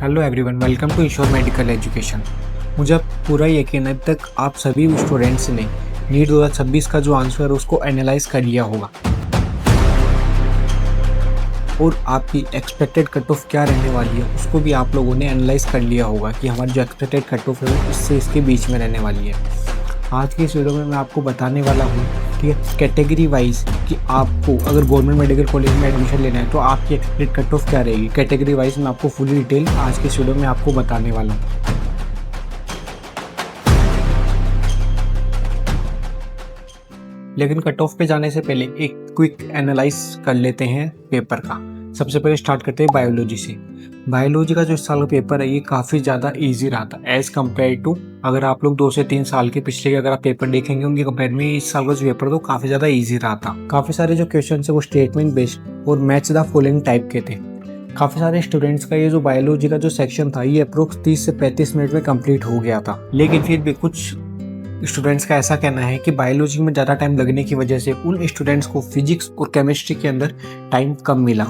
Hello everyone, welcome to ensure medical education. मुझे पूरा यकीन है अब तक आप सभी स्टूडेंट्स ने नीट 2026 का जो आंसर है उसको एनालाइज कर लिया होगा और आपकी एक्सपेक्टेड कट ऑफ क्या रहने वाली है उसको भी आप लोगों ने एनालाइज कर लिया होगा कि हमारी जो एक्सपेक्टेड कट ऑफ है वो इससे इसके बीच में रहने वाली है। आज की इस वीडियो में मैं आपको बताने वाला हूँ, ठीक है, कैटेगरी वाइज कि आपको अगर गवर्नमेंट मेडिकल कॉलेज में एडमिशन लेना है तो आपकी एक्सपेक्टेड कट ऑफ क्या रहेगी। कैटेगरी वाइज मैं आपको फुल डिटेल आज की इस वीडियो में आपको बताने वाला हूँ। लेकिन कट ऑफ पे जाने से पहले एक क्विक एनालाइज कर लेते हैं पेपर का। सबसे पहले स्टार्ट करते हैं बायोलॉजी से। बायोलॉजी का जो इस साल का पेपर है ये काफ़ी ज़्यादा इजी रहा था एज़ कम्पेयर टू अगर आप लोग 2 से 3 साल के पिछले के अगर आप पेपर देखेंगे उनके कंपेयर में इस साल का जो पेपर तो काफ़ी ज़्यादा इजी रहा था। काफ़ी सारे जो क्वेश्चन है वो स्टेटमेंट बेस्ड और मैच द फॉलोइंग टाइप के थे। काफ़ी सारे स्टूडेंट्स का ये जो बायोलॉजी का जो सेक्शन था ये अप्रोक्स 30 से 35 मिनट में कंप्लीट हो गया था। लेकिन फिर भी कुछ स्टूडेंट्स का ऐसा कहना है कि बायोलॉजी में ज़्यादा टाइम लगने की वजह से उन स्टूडेंट्स को फिजिक्स और केमिस्ट्री के अंदर टाइम कम मिला।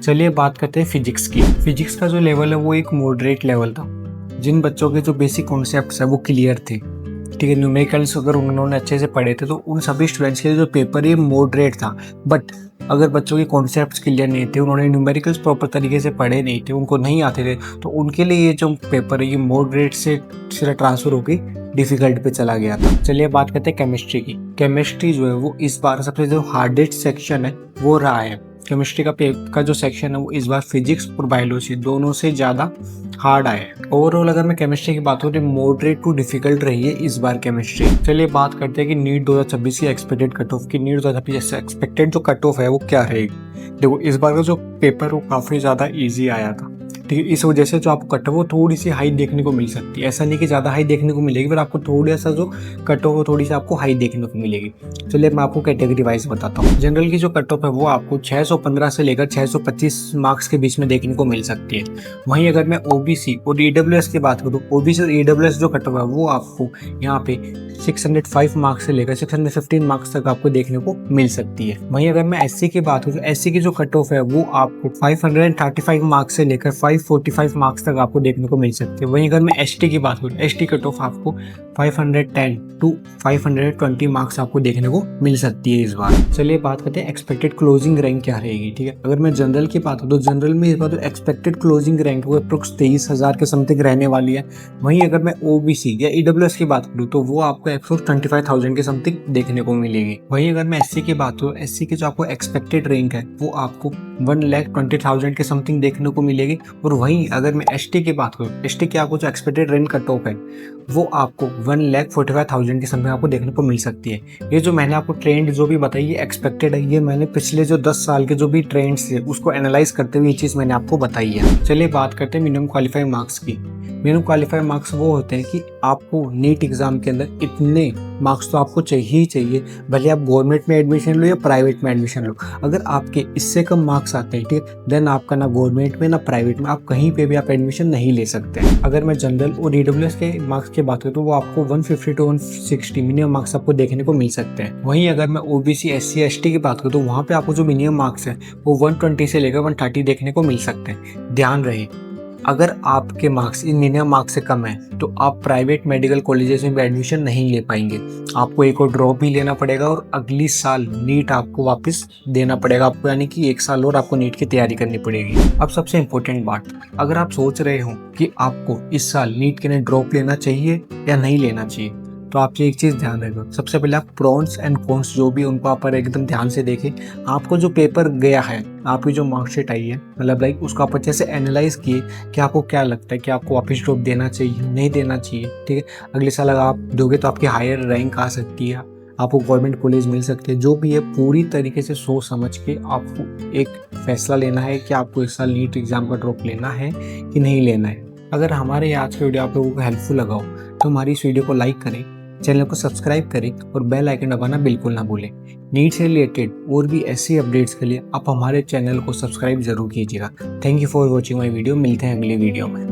चलिए बात करते हैं फिजिक्स की। फिजिक्स का जो लेवल है वो एक मॉडरेट लेवल था। जिन बच्चों के जो बेसिक कॉन्सेप्ट्स है वो क्लियर थे, ठीक है, न्यूमेरिकल्स अगर उन्होंने अच्छे से पढ़े थे तो उन सभी स्टूडेंट्स के लिए जो पेपर ये मॉडरेट था। बट अगर बच्चों के कॉन्सेप्ट्स क्लियर नहीं थे, उन्होंने न्यूमेरिकल्स प्रॉपर तरीके से पढ़े नहीं थे, उनको नहीं आते थे, तो उनके लिए ये जो पेपर है ये मॉडरेट से सीधा ट्रांसफर होकर डिफिकल्ट पे चला गया था। चलिए बात करते हैं केमिस्ट्री की। केमिस्ट्री जो है वो इस बार सबसे जो हार्डेस्ट सेक्शन है वो रहा है। केमिस्ट्री का जो सेक्शन है वो इस बार फिजिक्स और बायोलॉजी दोनों से ज़्यादा हार्ड आया है। ओवरऑल अगर मैं केमिस्ट्री की बात करूँ तो मॉडरेट टू डिफिकल्ट रही है इस बार केमिस्ट्री। चलिए बात करते हैं कि नीट 2026 की एक्सपेक्टेड कट ऑफ की। नीट 2026 एक्सपेक्टेड जो कट ऑफ है वो क्या रहेगी। देखो इस बार का जो पेपर वो काफ़ी ज़्यादा ईजी आया था, ठीक है, इस वजह से जो आपको कट ऑफ वो थोड़ी सी हाई देखने को मिल सकती है। ऐसा नहीं कि ज़्यादा हाई देखने को मिलेगी, पर आपको थोड़ा सा जो कट ऑफ थोड़ी सी आपको हाई देखने को मिलेगी। चलिए मैं आपको कैटेगरी वाइज बताता हूँ। जनरल की जो कट ऑफ है वो आपको 615 से लेकर 625 मार्क्स के बीच में देखने को मिल सकती है। वहीं अगर मैं ओबीसी और ईडब्ल्यूएस की बात करूँ, ओबीसी और ईडब्ल्यूएस जो कट ऑफ है वो आपको यहाँ पे 605 मार्क्स से लेकर 615 मार्क्स तक आपको देखने को मिल सकती है। वहीं अगर मैं एससी की बात करूँ, एससी की जो कट ऑफ है वो आपको 535 मार्क्स से लेकर 545 मार्क्स तक आपको देखने को मिल सकती है। वहीं अगर मैं एसटी की बात करूँ, एसटी कट ऑफ आपको 510 टू 520 मार्क्स आपको देखने को मिल सकती है इस बार। चलिए बात करते हैं एक्सपेक्टेड क्लोजिंग रैंक क्या रहेगी, ठीक है। अगर मैं जनरल की बात करूँ तो जनरल में इस बार तो एक्सपेक्टेड क्लोजिंग रैंक वो अप्रोक्स 23,000 के समथिंग रहने वाली है। वहीं अगर मैं ओबीसी या ईडब्ल्यूएस की बात करूँ तो वो आपको अप्रोक्स 25,000 के समथिंग देखने को मिलेगी। वहीं अगर मैं एससी की बात करूँ, एससी की जो आपको एक्सपेक्टेड रैंक है वो आपको 1,20,000 के समथिंग देखने को मिलेगी। और वहीं अगर मैं एसटी की बात करूँ, एसटी की आपको जो एक्सपेक्टेड रैंक कट ऑफ है वो आपको 1,45,000 के समथिंग आपको देखने को मिल सकती है। ये जो मैंने आपको ट्रेंड जो भी बताई ये एक्सपेक्टेड है, ये मैंने पिछले जो 10 साल के जो भी ट्रेंड्स थे उसको एनालाइज करते हुए ये चीज़ मैंने आपको बताई है। चलिए बात करते हैं मिनिमम क्वालिफाइंग मार्क्स की। मिनिमम क्वालिफाइंग मार्क्स वो होते हैं कि आपको नीट एग्जाम के अंदर इतने मार्क्स तो आपको चाहिए ही चाहिए, भले आप गवर्नमेंट में एडमिशन लो या प्राइवेट में एडमिशन लो। अगर आपके इससे कम मार्क्स आते हैं, ठीक है, देन आपका ना गवर्नमेंट में ना प्राइवेट में आप कहीं पे भी आप एडमिशन नहीं ले सकते। अगर मैं जनरल और ईडब्ल्यूएस के मार्क्स की बात करूँ तो वो आपको 150 टू 160 मिनिमम मार्क्स आपको देखने को मिल सकते हैं। वहीं अगर मैं ओबीसी एससी एसटी की बात करूँ तो वहाँ पे आपको जो मिनिमम मार्क्स है वो 120 से लेकर 130 देखने को मिल सकते हैं। ध्यान रहे अगर आपके मार्क्स इन मिनिमम मार्क्स से कम है तो आप प्राइवेट मेडिकल कॉलेजेस में भी एडमिशन नहीं ले पाएंगे। आपको एक और ड्रॉप भी लेना पड़ेगा और अगली साल नीट आपको वापस देना पड़ेगा आपको, यानी कि 1 साल और आपको नीट की तैयारी करनी पड़ेगी। अब सबसे इम्पोर्टेंट बात, अगर आप सोच रहे हो कि आपको इस साल नीट के लिए ड्रॉप लेना चाहिए या नहीं लेना चाहिए तो आप ये एक चीज़ ध्यान रखो। सबसे पहले आप प्रॉन्स एंड कॉन्स जो भी उनको आप एकदम ध्यान से देखें। आपको जो पेपर गया है, आपकी जो मार्कशीट आई है, मतलब लाइक उसको आप अच्छे से एनालाइज किए कि आपको क्या लगता है कि आपको वापस ड्रॉप देना चाहिए नहीं देना चाहिए, ठीक है। अगले साल अगर आप दोगे तो आपकी हायर रैंक आ सकती है, आपको गवर्नमेंट कॉलेज मिल सकती है। जो भी है पूरी तरीके से सोच समझ के आपको एक फैसला लेना है कि आपको इस साल नीट एग्जाम का ड्रॉप लेना है कि नहीं लेना है। अगर हमारे आज का वीडियो आप लोगों को हेल्पफुल लगा हो तो हमारी इस वीडियो को लाइक करें, चैनल को सब्सक्राइब करें और बेल आइकन दबाना बिल्कुल ना भूलें। नीट से रिलेटेड और भी ऐसी अपडेट्स के लिए आप हमारे चैनल को सब्सक्राइब जरूर कीजिएगा। Thank you for watching my video. मिलते हैं अगले वीडियो में।